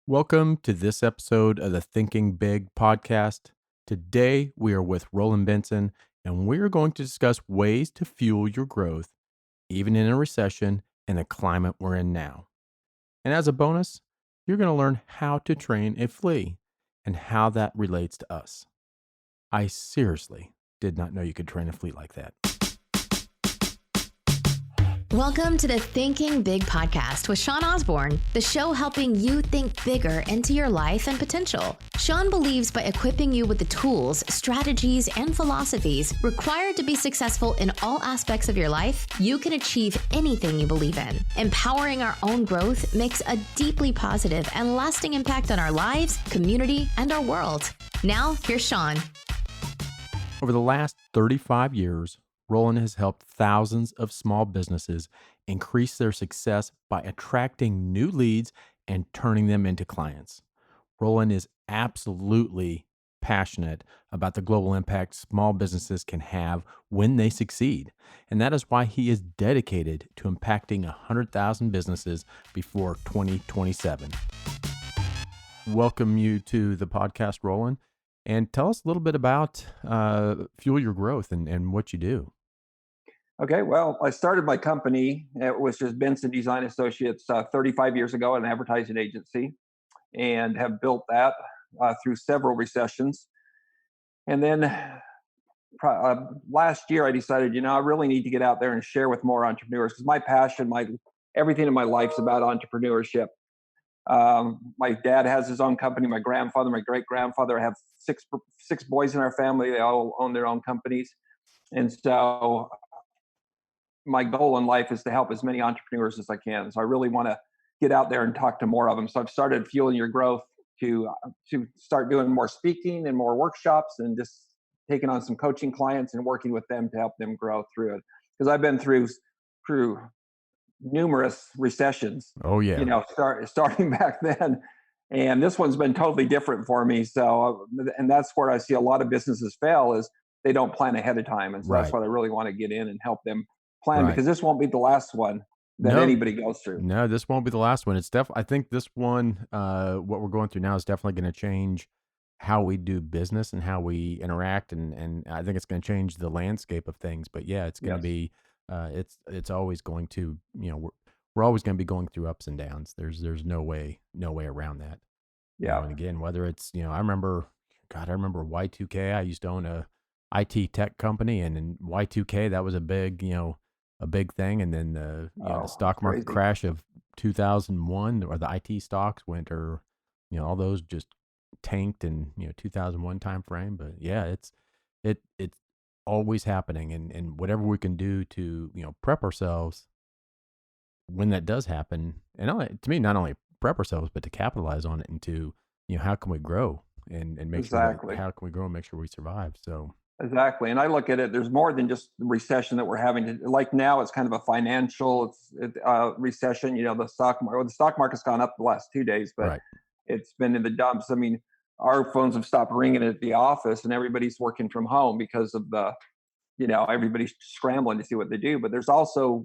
Welcome to this episode of the Thinking Big podcast. Today, we are with Roland Benson, and we are going to discuss ways to fuel your growth, even in a recession and the climate we're in now. And as a bonus, you're going to learn how to train a flea and how that relates to us. I seriously did not know you could train a flea like that. Welcome to the Thinking Big podcast with Sean Osborne, the show helping you think bigger into your life and potential. Sean believes by equipping you with the tools, strategies, and philosophies required to be successful in all aspects of your life, you can achieve anything you believe in. Empowering our own growth makes a deeply positive and lasting impact on our lives, community, and our world. Now, here's Sean. Over the last 35 years, Roland has helped thousands of small businesses increase their success by attracting new leads and turning them into clients. Roland is absolutely passionate about the global impact small businesses can have when they succeed. And that is why he is dedicated to impacting 100,000 businesses before 2027. Welcome you to the podcast, Roland. And tell us a little bit about Fuel Your Growth and what you do. Okay, well, I started my company. It was just Benson Design Associates 35 years ago, an advertising agency, and have built that through several recessions. And then last year, I decided, I really need to get out there and share with more entrepreneurs because my passion, everything in my life's about entrepreneurship. My dad has his own company. My grandfather, my great grandfather, I have six boys in our family. They all own their own companies, and so my goal in life is to help as many entrepreneurs as I can. So I really want to get out there and talk to more of them. So I've started Fueling Your Growth to start doing more speaking and more workshops and just taking on some coaching clients and working with them to help them grow through it. Because I've been through numerous recessions. Oh, yeah. Starting back then. And this one's been totally different for me. So, and that's where I see a lot of businesses fail is they don't plan ahead of time. And so that's what I really want to get in and help them plan because this won't be the last one that anybody goes through. No, this won't be the last one. It's I think this one, what we're going through now is definitely going to change how we do business and how we interact. And I think it's going to change the landscape of things, but yeah, it's going to be, it's always going to, we're always going to be going through ups and downs. There's no way around that. Yeah. And again, whether it's, I remember Y2K, I used to own a IT tech company, and in Y2K, that was a big thing. And then the stock market crash of 2001, or the IT stocks went, or, all those just tanked in, 2001 time frame. But yeah, it's always happening. And whatever we can do to, prep ourselves when that does happen. And to me, not only prep ourselves, but to capitalize on it and to, how can we grow and make sure how can we grow and make sure we survive? So. Exactly. And I look at it, there's more than just the recession that we're having. Like now, it's kind of a financial recession. The stock market's gone up the last 2 days, but it's been in the dumps. I mean, our phones have stopped ringing at the office and everybody's working from home because of everybody's scrambling to see what they do. But there's also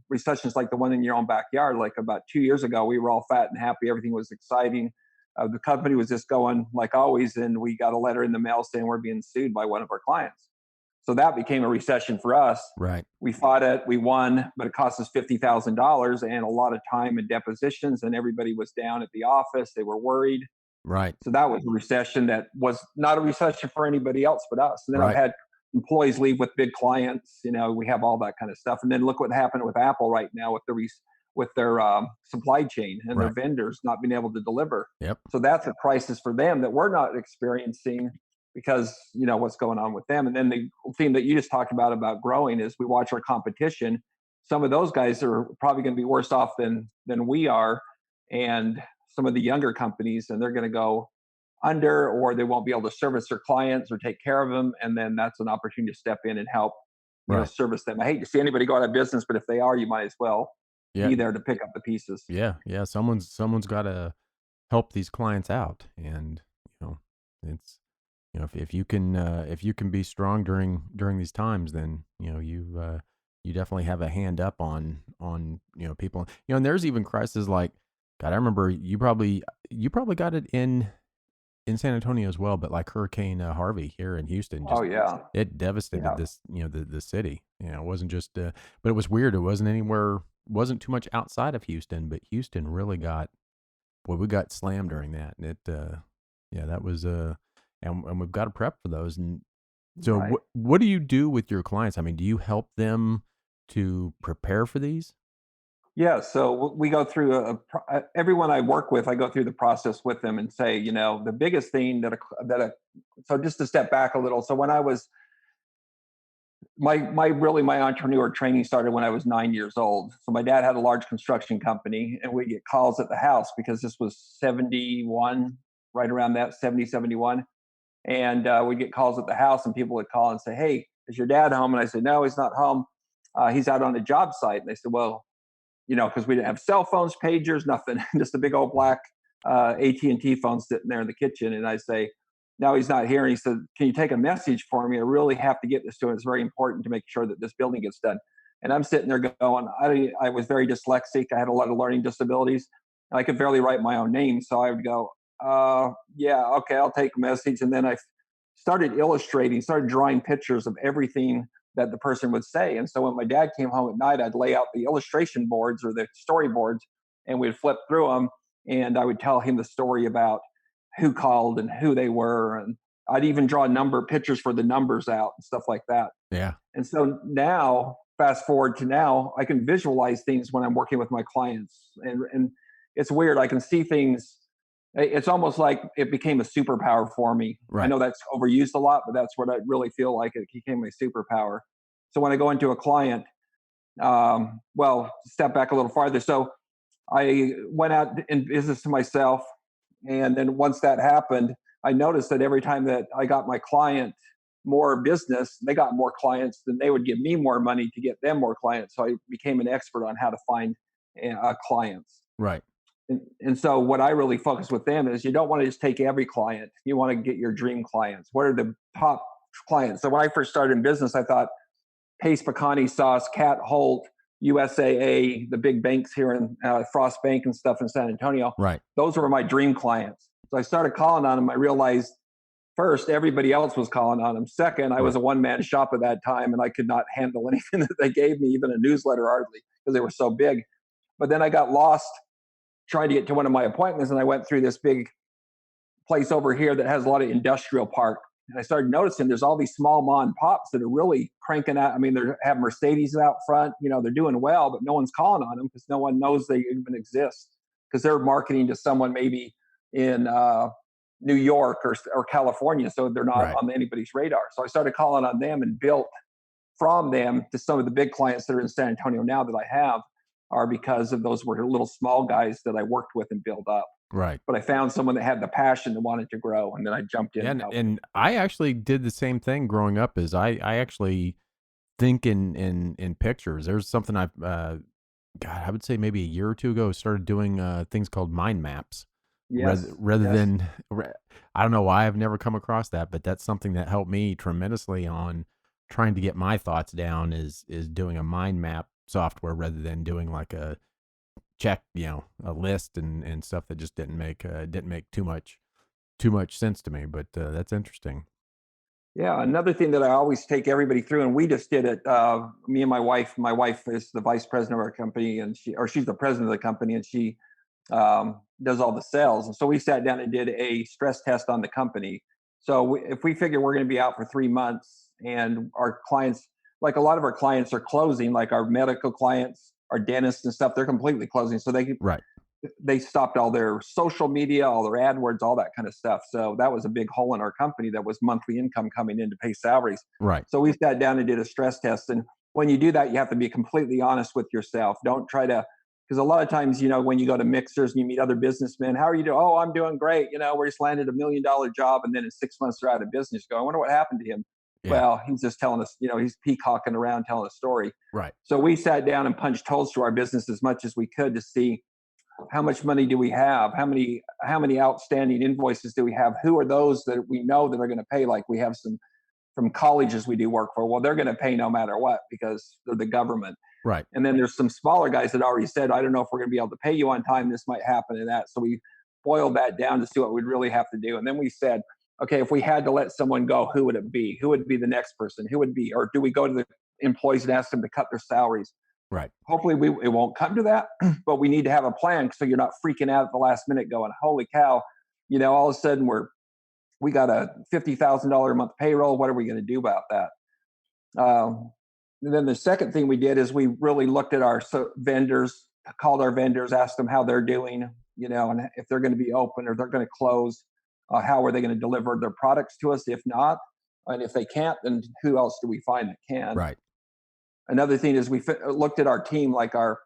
recessions like the one in your own backyard. Like about 2 years ago, we were all fat and happy. Everything was exciting. The company was just going like always, and we got a letter in the mail saying we're being sued by one of our clients. So that became a recession for us. Right. We fought it, we won, but it cost us $50,000 and a lot of time and depositions, and everybody was down at the office. They were worried. Right. So that was a recession that was not a recession for anybody else but us. And then I've had employees leave with big clients. We have all that kind of stuff. And then look what happened with Apple right now with their supply chain and their vendors not being able to deliver. Yep. So that's a crisis for them that we're not experiencing because, what's going on with them. And then the theme that you just talked about growing is we watch our competition. Some of those guys are probably going to be worse off than we are. And some of the younger companies, and they're going to go under, or they won't be able to service their clients or take care of them. And then that's an opportunity to step in and help service them. I hate to see anybody go out of business, but if they are, you might as well be there to pick up the pieces. Yeah. Someone's got to help these clients out, and it's if you can be strong during these times, then you definitely have a hand up on people. And there's even crises like God, I remember you probably got it in San Antonio as well, but like Hurricane Harvey here in Houston, Oh just yeah, it devastated yeah, this, the city. It wasn't just, but it was weird. It wasn't anywhere, wasn't too much outside of Houston, but Houston really got, boy, we got slammed during that, and yeah, that was, and we've got to prep for those. And so, right. what do you do with your clients? I mean, do you help them to prepare for these? Yeah, so we go through everyone I work with. I go through the process with them and say, the biggest thing so just to step back a little. So when I was my entrepreneur training started when I was 9 years old. So my dad had a large construction company, and we get calls at the house because this was 71, right around that 70, 71. And we'd get calls at the house, and people would call and say, "Hey, is your dad home?" And I said, "No, he's not home. He's out on a job site." And they said, "Well, because we didn't have cell phones, pagers, nothing, just a big old black AT&T phone sitting there in the kitchen." And I say, "No, he's not here." And he said, "Can you take a message for me? I really have to get this to him. It's very important to make sure that this building gets done." And I'm sitting there going, I was very dyslexic. I had a lot of learning disabilities. I could barely write my own name. So I would go, yeah, okay, I'll take a message. And then I started illustrating, started drawing pictures of everything that the person would say. And so when my dad came home at night, I'd lay out the illustration boards or the storyboards, and we'd flip through them. And I would tell him the story about who called and who they were. And I'd even draw number pictures for the numbers out and stuff like that. Yeah, And so now, fast forward to now, I can visualize things when I'm working with my clients. And it's weird. I can see things. It's almost like it became a superpower for me. I right, know that's overused a lot, but that's what I really feel like. It became a superpower. So when I go into a client, well, step back a little farther. So I went out in business to myself. And then once that happened, I noticed that every time that I got my client more business, they got more clients, then they would give me more money to get them more clients. So I became an expert on how to find clients. right. And so what I really focus with them is you don't want to just take every client. You want to get your dream clients. What are the top clients? So when I first started in business, I thought Pace Pecani Sauce, Cat Holt, USAA, the big banks here in Frost Bank and stuff in San Antonio. Right. Those were my dream clients. So I started calling on them. I realized first, everybody else was calling on them. Second, I was Right. a one-man shop at that time, and I could not handle anything that they gave me, even a newsletter hardly, because they were so big. But then I got lost trying to get to one of my appointments, and I went through this big place over here that has a lot of industrial park. And I started noticing there's all these small mom and pops that are really cranking out. I mean, they have Mercedes out front, they're doing well, but no one's calling on them because no one knows they even exist because they're marketing to someone maybe in New York or California. So they're not Right. on anybody's radar. So I started calling on them and built from them to some of the big clients that are in San Antonio now that I have are because of those were little small guys that I worked with and built up. Right. But I found someone that had the passion that wanted to grow, and then I jumped in Yeah, and and, helped. and I actually did the same thing growing up. Is I actually think in pictures. There's something God, I would say maybe a year or two ago, started doing things called mind maps. Rather Yes, rather yes, than, I don't know why I've never come across that, but that's something that helped me tremendously on trying to get my thoughts down. Is doing a mind map software rather than doing like a check, a list and stuff that just didn't make too much sense to me. But that's interesting. yeah. Another thing that I always take everybody through, and we just did it. Me and my wife. My wife is the vice president of our company, and she's the president of the company, and she does all the sales. And so we sat down and did a stress test on the company. So if we figure we're going to be out for 3 months, and our clients, like a lot of our clients, are closing, like our medical clients, our dentists and stuff, they're completely closing. So Right. they stopped all their social media, all their AdWords, all that kind of stuff. So that was a big hole in our company that was monthly income coming in to pay salaries. Right. So we sat down and did a stress test. And when you do that, you have to be completely honest with yourself. Don't try to, because a lot of times, when you go to mixers and you meet other businessmen, how are you doing? Oh, I'm doing great. We just landed $1 million job. And then in 6 months, they're out of business. You go, I wonder what happened to him. Yeah. Well, he's just telling us, he's peacocking around telling a story. Right. So we sat down and punched holes through our business as much as we could to see how much money do we have, how many outstanding invoices do we have, who are those that we know that are going to pay. Like we have some from colleges we do work for. Well, they're going to pay no matter what because they're the government. Right. And then there's some smaller guys that already said, I don't know if we're going to be able to pay you on time. This might happen and that. So we boiled that down to see what we'd really have to do. And then we said, okay, if we had to let someone go, who would it be? Who would be the next person? Who would be, or do we go to the employees and ask them to cut their salaries? Right. Hopefully it won't come to that, but we need to have a plan so you're not freaking out at the last minute going, holy cow, all of a sudden we got a $50,000 a month payroll. What are we going to do about that? And then the second thing we did is we really looked at our vendors, called our vendors, asked them how they're doing, and if they're going to be open or they're going to close, how are they going to deliver their products to us? If not, and if they can't, then who else do we find that can? Right. Another thing is we looked at our team, like our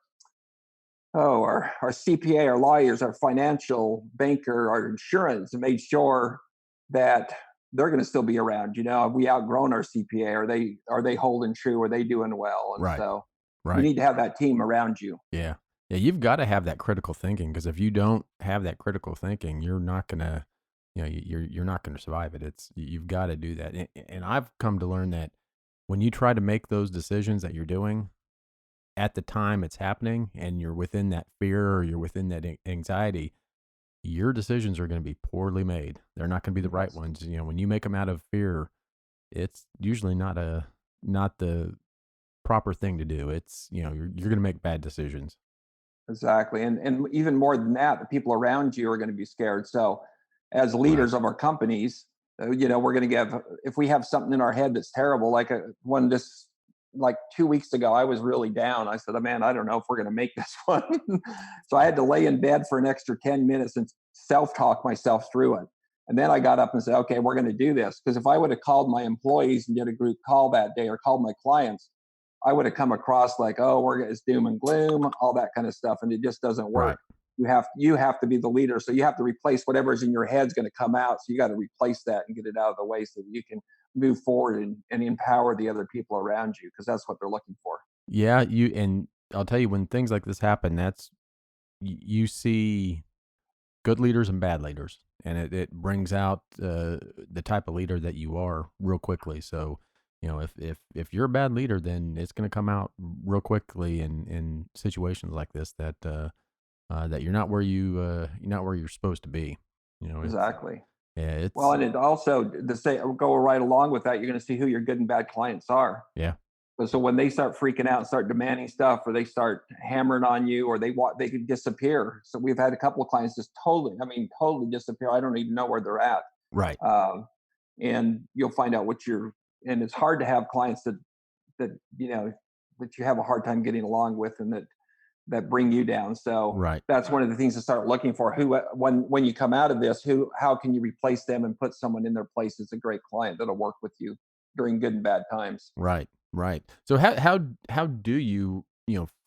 CPA, our lawyers, our financial banker, our insurance, and made sure that they're going to still be around. Have we outgrown our CPA? Are they holding true? Are they doing well? And right. So right. you need to have that team around you. Yeah. Yeah. You've got to have that critical thinking, because if you don't have that critical thinking, you're not going to, you're not going to survive it. You've got to do that. And I've come to learn that when you try to make those decisions that you're doing at the time it's happening, and you're within that fear or you're within that anxiety, your decisions are going to be poorly made. They're not going to be the right ones. When you make them out of fear, it's usually not the proper thing to do. It's, you're going to make bad decisions. Exactly. And even more than that, the people around you are going to be scared. So as leaders of our companies, we're going to if we have something in our head that's terrible, like 2 weeks ago, I was really down. I said, man, I don't know if we're going to make this one. So I had to lay in bed for an extra 10 minutes and self-talk myself through it. And then I got up and said, okay, we're going to do this. Because if I would have called my employees and did a group call that day, or called my clients, I would have come across like, it's doom and gloom, all that kind of stuff. And it just doesn't work. Right. You have to be the leader. So you have to replace whatever's in your head is going to come out. So you got to replace that and get it out of the way so that you can move forward and empower the other people around you, because that's what they're looking for. Yeah. And I'll tell you, when things like this happen, you see good leaders and bad leaders, and it brings out the type of leader that you are real quickly. So, if you're a bad leader, then it's going to come out real quickly in situations like this that you're not where you're supposed to be. Exactly. Yeah. And it also go right along with that. You're going to see who your good and bad clients are. Yeah. So when they start freaking out and start demanding stuff, or they start hammering on you, or they could disappear. So we've had a couple of clients just totally disappear. I don't even know where they're at. Right. And you'll find out and it's hard to have clients that you have a hard time getting along with, and that bring you down. So that's one of the things to start looking for. When you come out of this, how can you replace them and put someone in their place that's a great client that'll work with you during good and bad times. Right. So how do you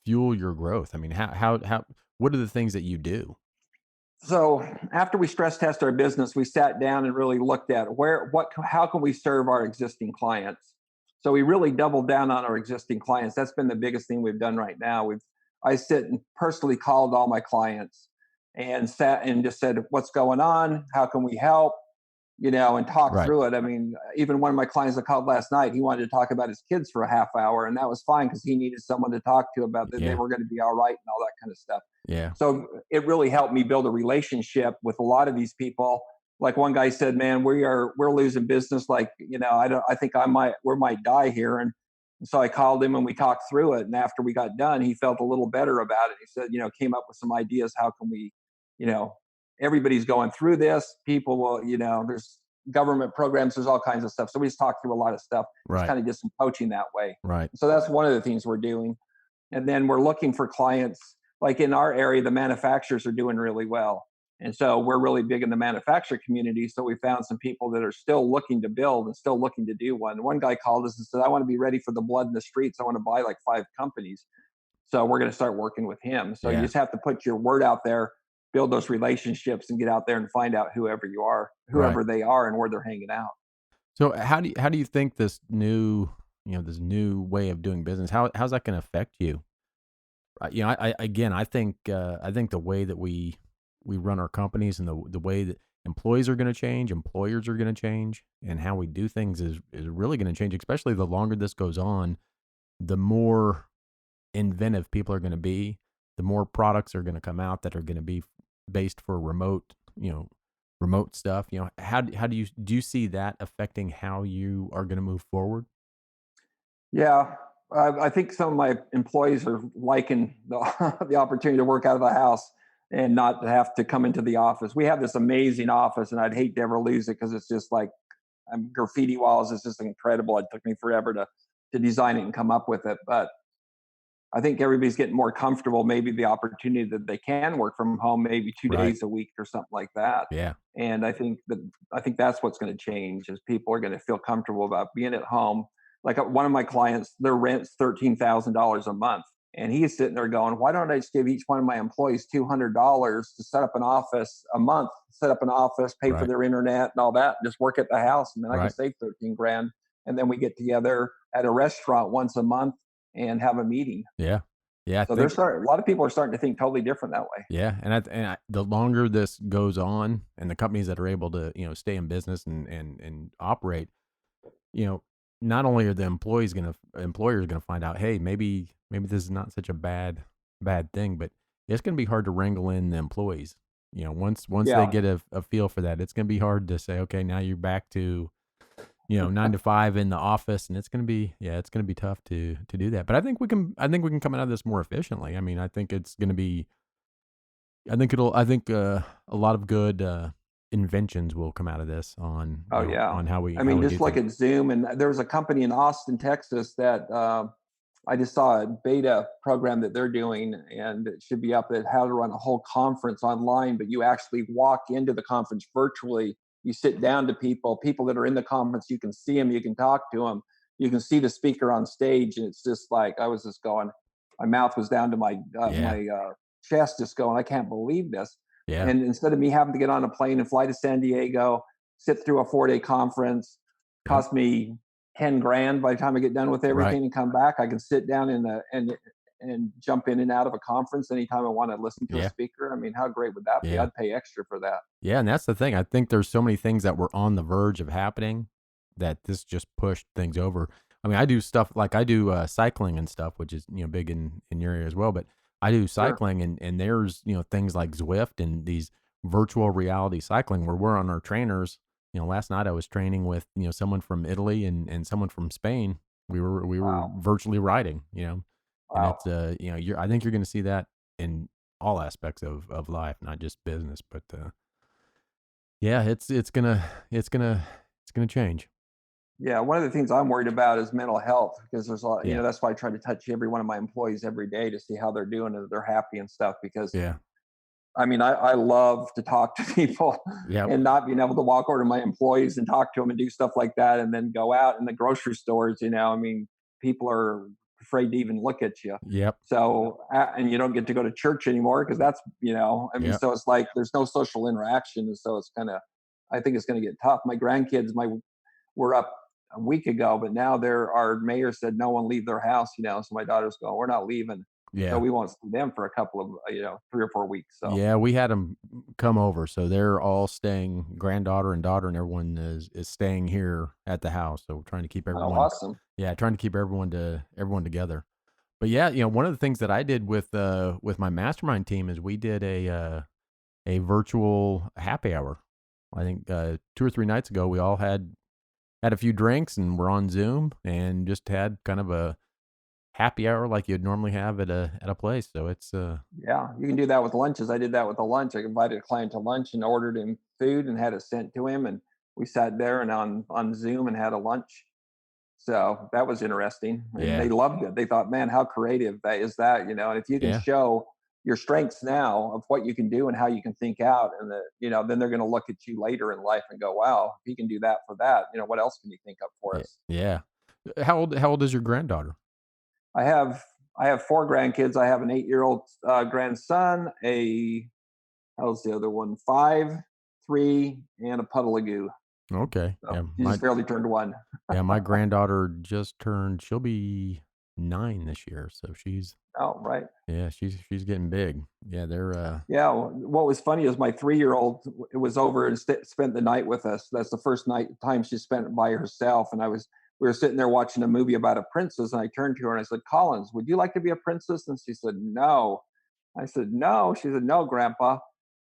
fuel your growth? I mean, how what are the things that you do? So after we stress test our business, we sat down and really looked at how can we serve our existing clients. So we really doubled down on our existing clients. That's been the biggest thing we've done right now. I sit and personally called all my clients and sat and just said, what's going on? How can we help? And talk through it. I mean, even one of my clients that called last night, he wanted to talk about his kids for a half hour, and that was fine because he needed someone to talk to about that they were going to be all right and all that kind of stuff. Yeah. So it really helped me build a relationship with a lot of these people. Like one guy said, man, we're losing business. Like, I think we might die here. And so I called him and we talked through it. And after we got done, he felt a little better about it. He said, came up with some ideas. How can we, everybody's going through this. People will, there's government programs, there's all kinds of stuff. So we just talked through a lot of stuff. Just kind of did some coaching that way. Right. So that's one of the things we're doing. And then we're looking for clients, like in our area, the manufacturers are doing really well. And so we're really big in the manufacturer community. So we found some people that are still looking to build and still looking to do one. One guy called us and said, I want to be ready for the blood in the streets. I want to buy like 5 companies. So we're going to start working with him. So you just have to put your word out there, build those relationships, and get out there and find out whoever they are and where they're hanging out. So how do you think this new way of doing business, how's that going to affect you? I think the way that we we run our companies and the way that employees are going to change, employers are going to change, and how we do things is really going to change. Especially the longer this goes on, the more inventive people are going to be, the more products are going to come out that are going to be based for remote stuff. How do you see that affecting how you are going to move forward? Yeah, I think some of my employees are liking the the opportunity to work out of the house and not to have to come into the office. We have this amazing office, and I'd hate to ever lose it because it's just like graffiti walls. It's just incredible. It took me forever to design it and come up with it, but I think everybody's getting more comfortable. Maybe the opportunity that they can work from home, maybe two Right. days a week or something like that. Yeah. And I think that's what's going to change is people are going to feel comfortable about being at home. Like one of my clients, their rent's $13,000 a month, and he's sitting there going, "Why don't I just give each one of my employees $200 to set up an office a month, set up an office, pay for Right. their internet and all that, and just work at the house, and then I can Right. save 13 grand, and then we get together at a restaurant once a month and have a meeting." Yeah. Yeah. I So they're think. starting. A lot of people are starting to think totally different that way. Yeah, the longer this goes on, and the companies that are able to stay in business and operate, you know, not only are the employers gonna find out, hey, maybe this is not such a bad thing, but it's gonna be hard to wrangle in the employees. Once they Yeah, get a feel for that, it's gonna be hard to say, okay, now you're back to 9 to 5 in the office, and it's gonna be tough to do that. But I think we can come out of this more efficiently. I mean, I think a lot of good inventions will come out of this on oh yeah. on how we I how mean, we do just look things. at Zoom, and there was a company in Austin, Texas, that I just saw a beta program that they're doing, and it should be up at how to run a whole conference online. But you actually walk into the conference virtually. You sit down to people that are in the conference. You can see them. You can talk to them. You can see the speaker on stage, and it's just like I was just going. My mouth was down to Yeah, my chest, just going. I can't believe this. yeah, And instead of me having to get on a plane and fly to San Diego, sit through a 4-day conference, yep, cost me 10 grand by the time I get done with right, everything and come back. I can sit down and jump in and out of a conference anytime I want to listen to a yeah, speaker. I mean, how great would that be? yeah, I'd pay extra for that. yeah, and that's the thing. I think there's so many things that were on the verge of happening that this just pushed things over. I mean, I do stuff like I do cycling and stuff, which is big in your area as well. But I do Sure. cycling, and there's things like Zwift and these virtual reality cycling where we're on our trainers. Last night I was training with someone from Italy and someone from Spain. We were Wow. virtually riding. And Wow. it's I think you're going to see that in all aspects of life, not just business, but yeah, it's gonna change. Yeah, one of the things I'm worried about is mental health because there's a lot, Yeah, that's why I try to touch every one of my employees every day to see how they're doing and if they're happy and stuff. Because yeah, I mean, I love to talk to people yep, and not being able to walk over to my employees and talk to them and do stuff like that and then go out in the grocery stores, I mean, people are afraid to even look at you. yep, So, and you don't get to go to church anymore because that's, I mean, yep, so it's like there's no social interaction. And so it's kind of, I think it's going to get tough. My grandkids, were up a week ago, but now our mayor said no one leave their house, so my daughter's going, we're not leaving. So yeah, we won't see them for a couple of, 3 or 4 weeks. So, yeah. We had them come over, so they're all staying. Granddaughter and daughter and everyone is staying here at the house. So we're trying to keep oh, everyone, awesome. yeah, trying to keep everyone together. But yeah, one of the things that I did with my mastermind team is we did a virtual happy hour. I think 2 or 3 nights ago we all had a few drinks and we're on Zoom and just had kind of a happy hour like you'd normally have at a place. So it's Yeah, you can do that with lunches. I did that with a lunch. I invited a client to lunch and ordered him food and had it sent to him, and we sat there and on Zoom and had a lunch. So that was interesting, and yeah, they loved it. They thought, "Man, how creative that is that," And if you can yeah, show your strengths now of what you can do and how you can think out, and then they're going to look at you later in life and go, "Wow, if he can do that for that, what else can you think up for yeah, us?" yeah. How old is your granddaughter? I have I have 4 grandkids. I have an 8-year-old grandson, a how's the other one? 5, 3, and a puddle of goo. Okay, So she just barely turned 1. my granddaughter just turned. She'll be 9 this year, so she's Oh, right. Yeah, she's getting big. Yeah, they're Yeah. What was funny is my 3-year-old was over and spent the night with us. That's the first time she spent it by herself. And we were sitting there watching a movie about a princess. And I turned to her and I said, Collins, would you like to be a princess? And she said, no. I said, no. She said, no, Grandpa,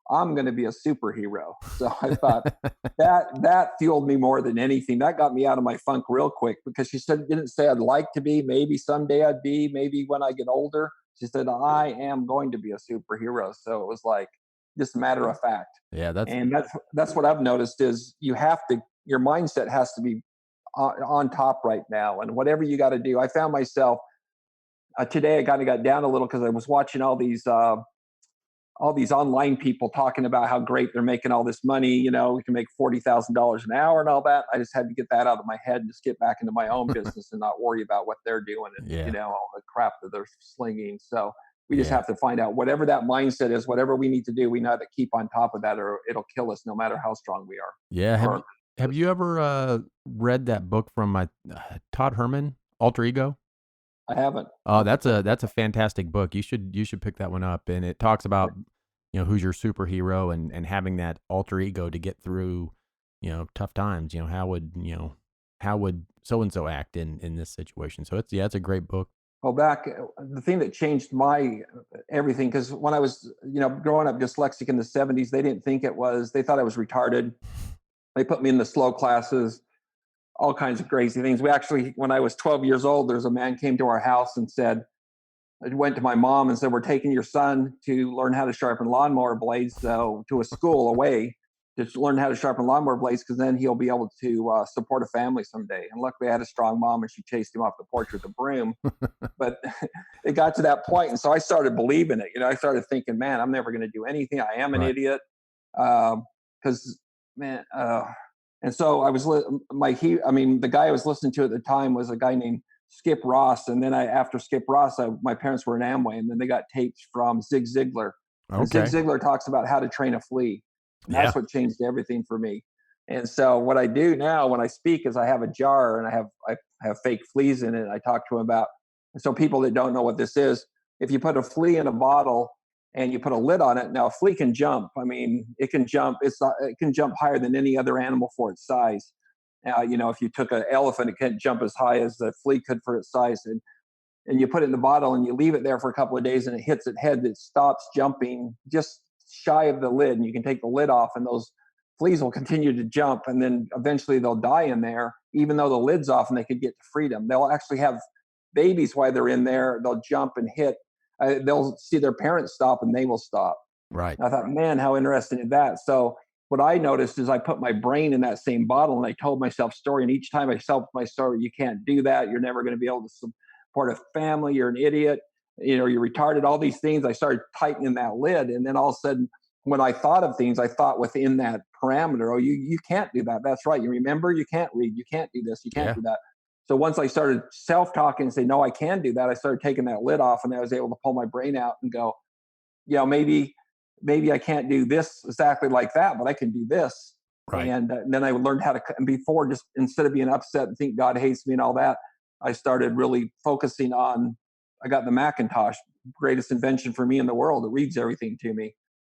I'm going to be a superhero. So I thought that fueled me more than anything. That got me out of my funk real quick because she said, didn't say I'd like to be. Maybe someday I'd be, maybe when I get older. She said, I am going to be a superhero. So it was like just a matter of fact. yeah, And that's what I've noticed is your mindset has to be on top right now. And whatever you got to do, I found myself today, I kind of got down a little because I was watching all these online people talking about how great they're making all this money. We can make $40,000 an hour and all that. I just had to get that out of my head and just get back into my own business and not worry about what they're doing and, yeah, all the crap that they're slinging. So we just yeah, have to find out whatever that mindset is, whatever we need to do, we know to keep on top of that or it'll kill us no matter how strong we are. yeah. Have Or you have you ever read that book from my Todd Herman, Alter Ego? I haven't. Oh, that's a fantastic book. You should pick that one up. And it talks about, who's your superhero and having that alter ego to get through, tough times. How would so and so act in this situation? So it's a great book. Well, the thing that changed my everything, because when I was, growing up dyslexic in the 70s, they thought I was retarded. They put me in the slow classes, all kinds of crazy things. We actually, when I was 12 years old, there's a man came to our house and I went to my mom and said, we're taking your son to learn how to sharpen lawnmower blades to a school away to learn how to sharpen lawnmower blades because then he'll be able to support a family someday. And luckily I had a strong mom and she chased him off the porch with a broom. But it got to that point. And so I started believing it. I started thinking, man, I'm never going to do anything. I am an Right. idiot. Because, man, and so I was, the guy I was listening to at the time was a guy named Skip Ross. And then after Skip Ross, my parents were in Amway and then they got tapes from Zig Ziglar. And Zig Okay. Ziglar talks about how to train a flea. And Yeah. that's what changed everything for me. And so what I do now when I speak is I have a jar and I have fake fleas in it. I talk to them about, so people that don't know what this is, if you put a flea in a bottle and you put a lid on it, now a flea can jump. It can jump. It can jump higher than any other animal for its size. Now, if you took an elephant, it can't jump as high as the flea could for its size. And you put it in the bottle and you leave it there for a couple of days and it hits its head, it stops jumping just shy of the lid. And you can take the lid off and those fleas will continue to jump. And then eventually they'll die in there, even though the lid's off and they could get to freedom. They'll actually have babies while they're in there. They'll jump and hit. They'll see their parents stop and they will stop. Right. And I thought, man, how interesting is that? So what I noticed is I put my brain in that same bottle and I told myself story. And each time I tell my story, you can't do that. You're never going to be able to support a family. You're an idiot. You're retarded. All these things. I started tightening that lid. And then all of a sudden, when I thought of things, I thought within that parameter, oh, you can't do that. That's right. You remember, you can't read. You can't do this. You can't do that. So once I started self-talking and say, no, I can do that, I started taking that lid off and I was able to pull my brain out and go, maybe I can't do this exactly like that, but I can do this. Right. And then I learned how to, and before, just instead of being upset and think God hates me and all that, I started really focusing on, I got the Macintosh, greatest invention for me in the world. It reads everything to me,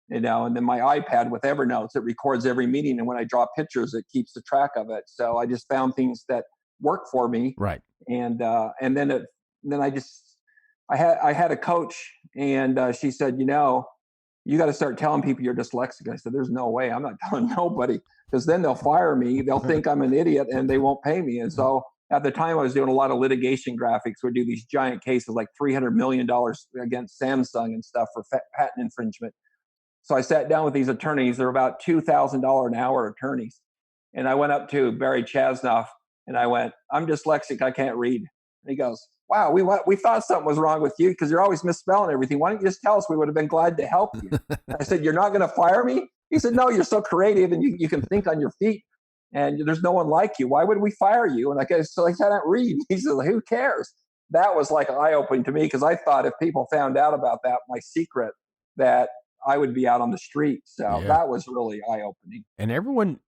and then my iPad with Evernote, it records every meeting. And when I draw pictures, it keeps the track of it. So I just found things that work for me. Right. And then I had a coach and she said, you got to start telling people you're dyslexic. I said, there's no way. I'm not telling nobody because then they'll fire me. They'll think I'm an idiot and they won't pay me. And so at the time I was doing a lot of litigation graphics. We'd do these giant cases like $300 million against Samsung and stuff for patent infringement. So I sat down with these attorneys. They're about $2,000 an hour attorneys. And I went up to Barry Chasnoff and I went, I'm dyslexic. I can't read. And he goes, wow, we thought something was wrong with you because you're always misspelling everything. Why don't you just tell us? We would have been glad to help you. I said, you're not going to fire me? He said, no, you're so creative and you can think on your feet and there's no one like you. Why would we fire you? And I can't read. He said, who cares? That was like eye-opening to me because I thought if people found out about that, my secret, that I would be out on the street. So that was really eye-opening. And everyone,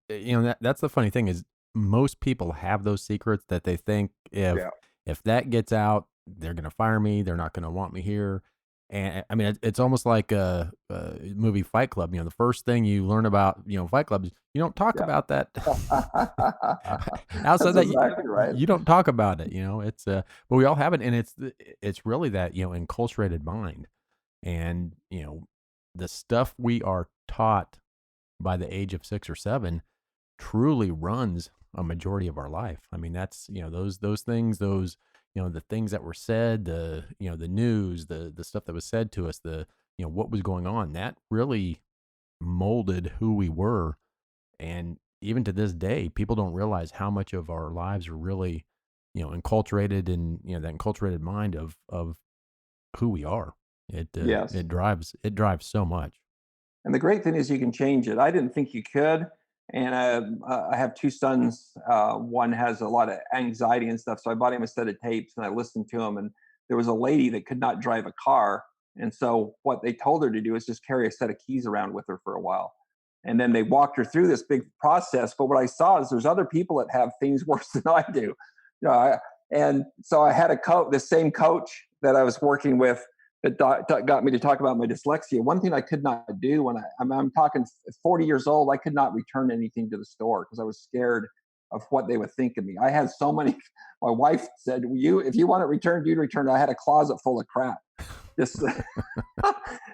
that's the funny thing is most people have those secrets that they think if that gets out, they're going to fire me. They're not going to want me here. And I mean, it's almost like a movie Fight Club. The first thing you learn about, Fight Club is you don't talk about that. Outside That's that, exactly right. you don't talk about it. It's but we all have it, and it's really that enculturated mind, and the stuff we are taught by the age of 6 or 7 truly runs a majority of our life. I mean, that's those things, the things that were said, the news, the stuff that was said to us, what was going on, that really molded who we were. And even to this day, people don't realize how much of our lives are really, enculturated in, that enculturated mind of who we are. Yes. It drives so much. And the great thing is you can change it. I didn't think you could. And I have 2 sons. One has a lot of anxiety and stuff. So I bought him a set of tapes and I listened to him. And there was a lady that could not drive a car. And so what they told her to do is just carry a set of keys around with her for a while. And then they walked her through this big process. But what I saw is there's other people that have things worse than I do. And so I had the same coach that I was working with that got me to talk about my dyslexia. One thing I could not do when I'm talking 40 years old, I could not return anything to the store because I was scared of what they would think of me. I had so many. My wife said, if you want it returned, you'd return it. I had a closet full of crap. Just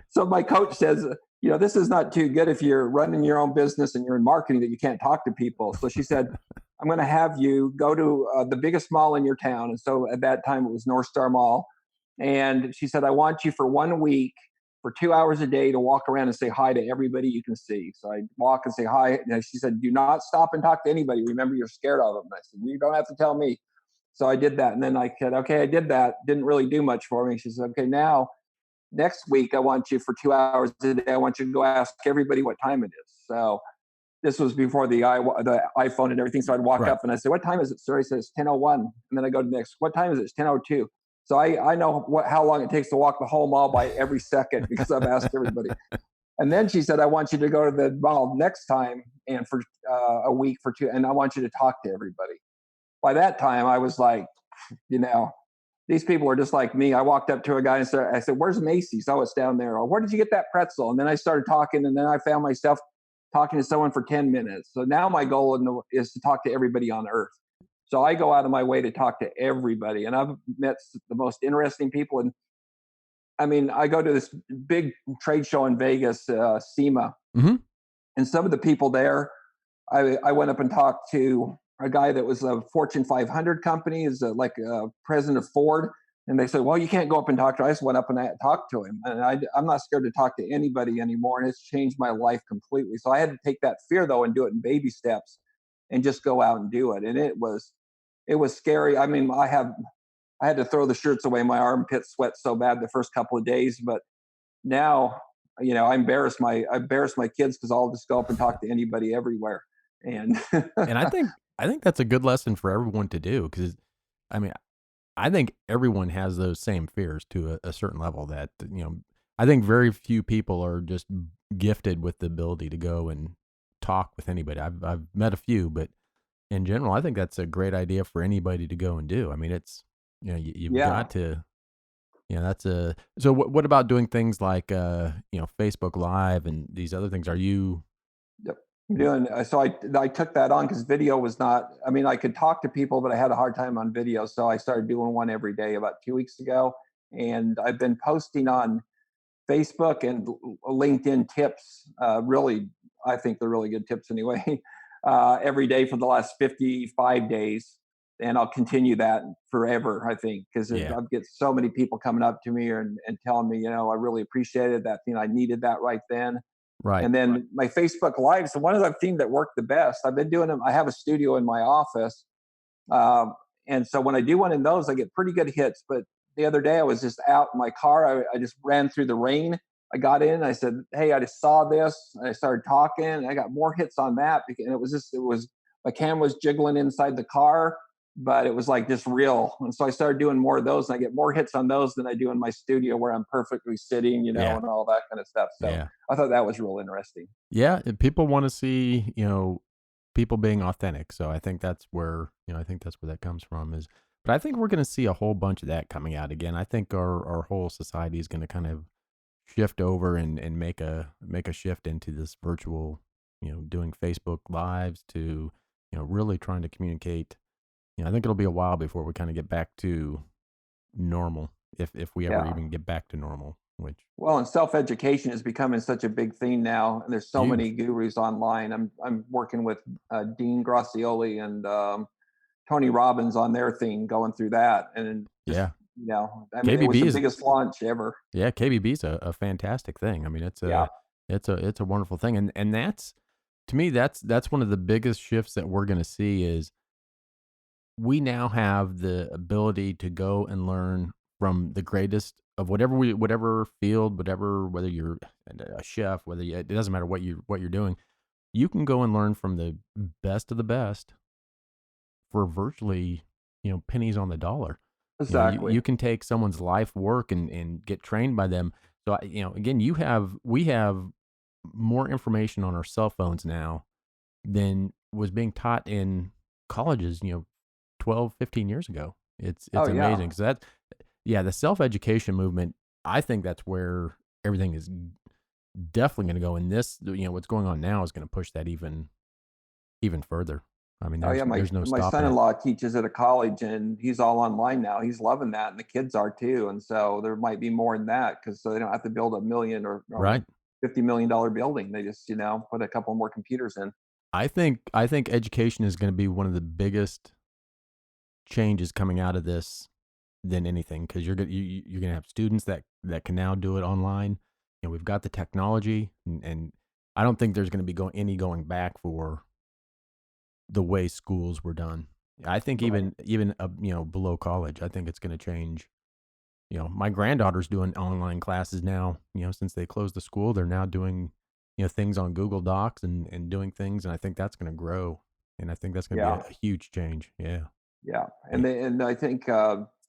so my coach says, this is not too good if you're running your own business and you're in marketing that you can't talk to people. So she said, I'm going to have you go to the biggest mall in your town. And so at that time it was North Star Mall. And she said, I want you for 1 week for 2 hours a day to walk around and say hi to everybody you can see. So I walk and say hi. And she said, do not stop and talk to anybody. Remember, you're scared of them. And I said, you don't have to tell me. So I did that. And then I said, okay, I did that. Didn't really do much for me. She said, okay, now next week, I want you for 2 hours a day. I want you to go ask everybody what time it is. So this was before the iPhone and everything. So I'd walk up and I say, what time is it, sir? He says, 10:01. And then I go to the next, what time is it? It's 10:02. So I know how long it takes to walk the whole mall by every second because I've asked everybody. And then she said, I want you to go to the mall next time and for a week for 2, and I want you to talk to everybody. By that time, I was like, these people are just like me. I walked up to a guy and I said, where's Macy's? Oh, it's down there. Oh, where did you get that pretzel? And then I started talking, and then I found myself talking to someone for 10 minutes. So now my goal is to talk to everybody on earth. So I go out of my way to talk to everybody, and I've met the most interesting people. And I mean, I go to this big trade show in Vegas, SEMA, and some of the people there, I went up and talked to a guy that was a Fortune 500 company, is like a president of Ford. And they said, well, you can't go up and talk to him. I just went up and I talked to him. And I'm not scared to talk to anybody anymore. And it's changed my life completely. So I had to take that fear, though, and do it in baby steps and just go out and do it. And it was scary. I mean, I had to throw the shirts away. My armpits sweat so bad the first couple of days. But now, I embarrass my kids because I'll just go up and talk to anybody everywhere. And and I think that's a good lesson for everyone to do, because I mean, I think everyone has those same fears to a certain level that, I think very few people are just gifted with the ability to go and talk with anybody. I've met a few, but in general, I think that's a great idea for anybody to go and do. I mean, it's, you've got to, so what about doing things like, Facebook Live and these other things? Are you? Yep. So I took that on because video was not, I mean, I could talk to people, but I had a hard time on video. So I started doing one every day about 2 weeks ago. And I've been posting on Facebook and LinkedIn tips. Really, I think they're really good tips anyway, every day for the last 55 days. And I'll continue that forever, I think, because I get so many people coming up to me and telling me, I really appreciated that thing. I needed that right then. Right. And then my Facebook Live. So one of the things that worked the best, I've been doing them. I have a studio in my office. And so when I do one in those, I get pretty good hits. But the other day I was just out in my car. I just ran through the rain. I got in. I said, hey, I just saw this. And I started talking. And I got more hits on that. And it was my camera was jiggling inside the car, but it was like just real. And so I started doing more of those, and I get more hits on those than I do in my studio where I'm perfectly sitting, and all that kind of stuff. So I thought that was real interesting. Yeah. People want to see, people being authentic. So I think that's where, that comes from is, But I think we're going to see a whole bunch of that coming out again. I think our whole society is going to kind of shift over and make a shift into this virtual, doing Facebook lives to, really trying to communicate. I think it'll be a while before we kind of get back to normal, if we ever Yeah. even get back to normal, which Well, and self-education is becoming such a big thing now, and there's so many huge. gurus online. I'm working with Dean Gracioli and Tony Robbins on their thing, going through that, and just Yeah. I mean, it was KBB the is biggest launch ever. Yeah, KBB's a fantastic thing. I mean, Yeah. it's a wonderful thing, and that's to me that's one of the biggest shifts that we're going to see is we now have the ability to go and learn from the greatest of whatever field, whether you're a chef, it doesn't matter what you're doing, you can go and learn from the best of the best for virtually, pennies on the dollar. You Exactly. can take someone's life work and get trained by them. So, again, we have more information on our cell phones now than was being taught in colleges, 12, 15 years ago. Oh It's yeah. amazing. So yeah, the self-education movement, I think that's where everything is definitely going to go. And this, what's going on now is going to push that even further. I mean, Oh yeah, there's no my stopping it. son-in-law teaches at a college, and he's all online now. He's loving that, and the kids are too. And so there might be more in that because they don't have to build a million or Right. $50 million building. They just put a couple more computers in. I think education is going to be one of the biggest changes coming out of this than anything, because you're gonna have students that can now do it online. We've got the technology, and I don't think there's going to be any going back for the way schools were done. I think Right. even below college, I think it's going to change. My granddaughter's doing online classes now. Since they closed the school, they're now doing things on Google Docs and doing things, and I think that's going to grow, and I think that's going to be Yeah. a huge change. Yeah. Yeah. Yeah. And I think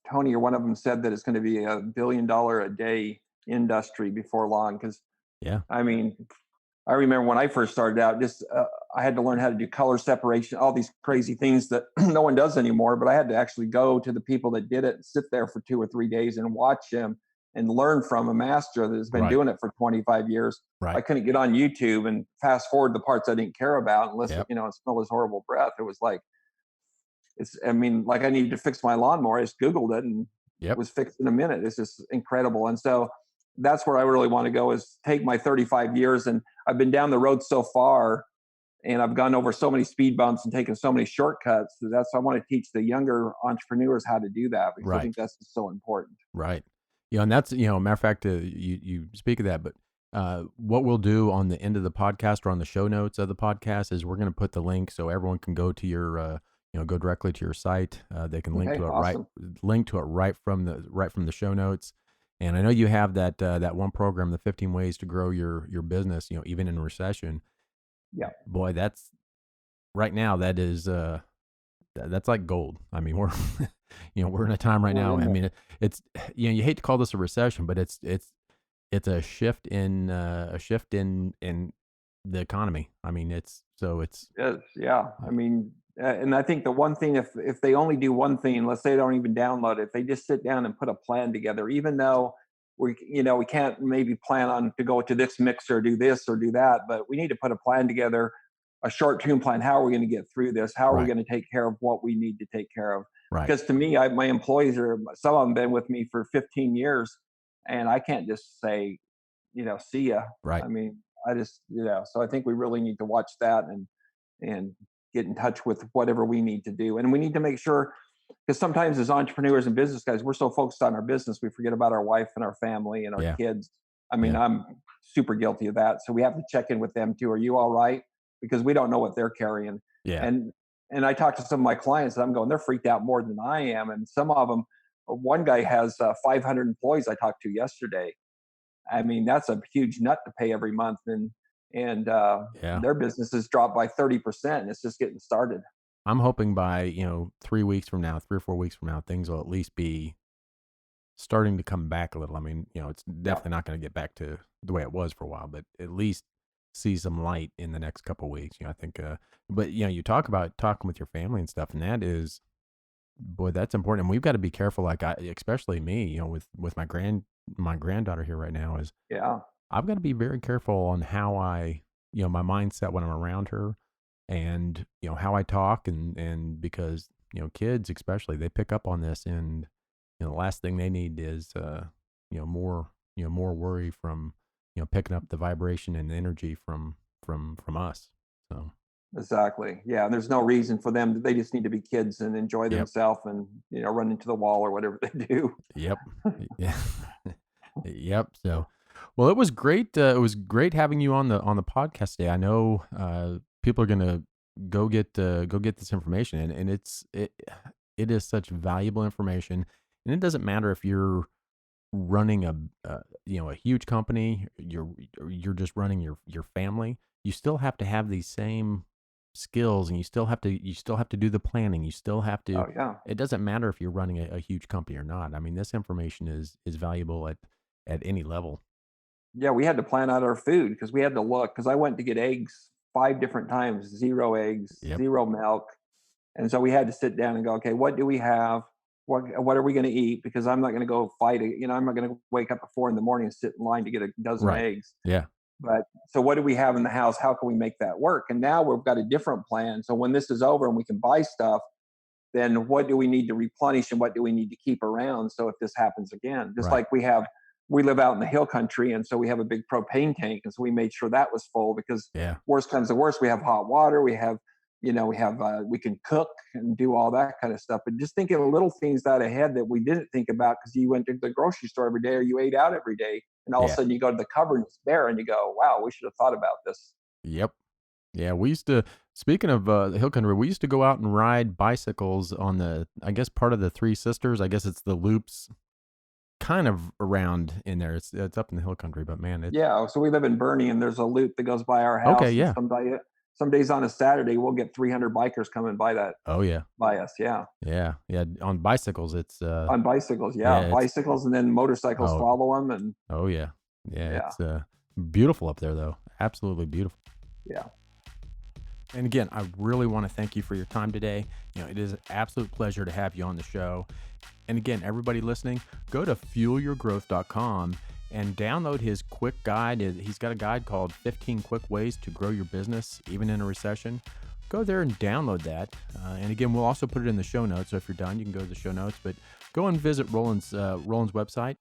Tony or one of them said that it's going to be $1 billion a day industry before long. Because Yeah. I mean, I remember when I first started out, just I had to learn how to do color separation, all these crazy things that no one does anymore. But I had to actually go to the people that did it and sit there for 2 or 3 days and watch them and learn from a master that has been Right. doing it for 25 years. I Right. couldn't get on YouTube and fast forward the parts I didn't care about and listen, Yep. and smell his horrible breath. It was like, I mean, like I needed to fix my lawnmower. I just Googled it and Yep. was fixed in a minute. It's just incredible. And so that's where I really want to go, is take my 35 years. And I've been down the road so far, and I've gone over so many speed bumps and taken so many shortcuts. So I want to teach the younger entrepreneurs how to do that, because I Right. think that's so important. Right. And that's, matter of fact, you speak of that, but what we'll do on the end of the podcast or on the show notes of the podcast is we're going to put the link so everyone can go to your, go directly to your site. They can Okay, awesome. link to it right from the show notes. And I know you have that one program, the 15 ways to grow your business, even in recession. Yeah, Boy, that's right now. That is, that's like gold. I mean, we're, we're in a time right we're now. in I there. mean, it's, you hate to call this a recession, but it's a shift in the economy. I mean, Yes, yeah. I mean, and I think the one thing, if they only do one thing, let's say they don't even download it, if they just sit down and put a plan together, even though we can't maybe plan on to go to this mixer, do this or do that, but we need to put a plan together, a short-term plan. How are we going to get through this? How are we right, going to take care of what we need to take care of? right, Because to me, my employees some of them been with me for 15 years, and I can't just say, see ya. right. I mean, I just, so I think we really need to watch that and get in touch with whatever we need to do. And we need to make sure, because sometimes as entrepreneurs and business guys, we're so focused on our business, we forget about our wife and our family and our Yeah, kids. I mean, yeah, I'm super guilty of that. So we have to check in with them too. Are you all right? Because we don't know what they're carrying. yeah. And and I talk to some of my clients, and I'm going, they're freaked out more than I am. And some of them, one guy has 500 employees I talked to yesterday. I mean, that's a huge nut to pay every month, and Yeah. their business has dropped by 30%. And it's just getting started. I'm hoping by 3 weeks from now, 3 or 4 weeks from now, things will at least be starting to come back a little. I mean, it's Yeah, definitely not going to get back to the way it was for a while, but at least see some light in the next couple of weeks. I think, but you talk about talking with your family and stuff, and that is Boy, that's important. And we've got to be careful. Like especially me, with my granddaughter here right now is Yeah. I've got to be very careful on how my mindset when I'm around her and, how I talk and because, kids especially, they pick up on this and, the last thing they need is, more, more worry from, picking up the vibration and energy from us. So, Exactly. Yeah. And there's no reason for them. They just need to be kids and enjoy yep. themselves and, run into the wall or whatever they do. Yep. Yeah. Yep. So, well, it was great. It was great having you on the podcast today. I know people are gonna go get this information, and it is such valuable information. And it doesn't matter if you're running a huge company, you're just running your family. You still have to have these same skills, and you still have to do the planning. You still have to. Oh yeah. It doesn't matter if you're running a huge company or not. I mean, this information is valuable at any level. Yeah, we had to plan out our food because we had to look because I went to get eggs 5 different times, 0 eggs, Yep. 0 milk, and so we had to sit down and go, "Okay, what do we have? What are we gonna eat?" Because I'm not gonna go fight it, I'm not gonna wake up at 4 in the morning and sit in line to get a dozen Right. eggs. Yeah. But so what do we have in the house? How can we make that work? And now we've got a different plan. So when this is over and we can buy stuff, then what do we need to replenish and what do we need to keep around so if this happens again? Just Right. like we live out in the hill country, and so we have a big propane tank, and so we made sure that was full because Yeah. worst comes to worst, we have hot water, we can cook and do all that kind of stuff. But just thinking of little things that ahead that we didn't think about because you went to the grocery store every day or you ate out every day, and all of a Yeah. sudden you go to the cupboard and it's there, and you go, "Wow, we should have thought about this." Yep. Yeah. We used to. Speaking of the hill country, we used to go out and ride bicycles on I guess part of the Three Sisters. I guess it's the loops, kind of around in there. It's up in the hill country, but man, it's Yeah, so we live in Bernie, and there's a loop that goes by our okay. house, and Yeah. some days on a Saturday we'll get 300 bikers coming Oh yeah. by us. Yeah, Yeah. Yeah. On bicycles, it's on bicycles. Yeah, yeah. It's bicycles, and then motorcycles oh follow them, and oh yeah. Yeah. yeah, It's beautiful up there though. Absolutely beautiful. yeah. And again, I really want to thank you for your time today. It is an absolute pleasure to have you on the show. And again, everybody listening, go to fuelyourgrowth.com and download his quick guide. He's got a guide called 15 Quick Ways to Grow Your Business, Even in a Recession. Go there and download that. And again, we'll also put it in the show notes. So if you're done, you can go to the show notes. But go and visit Roland's website,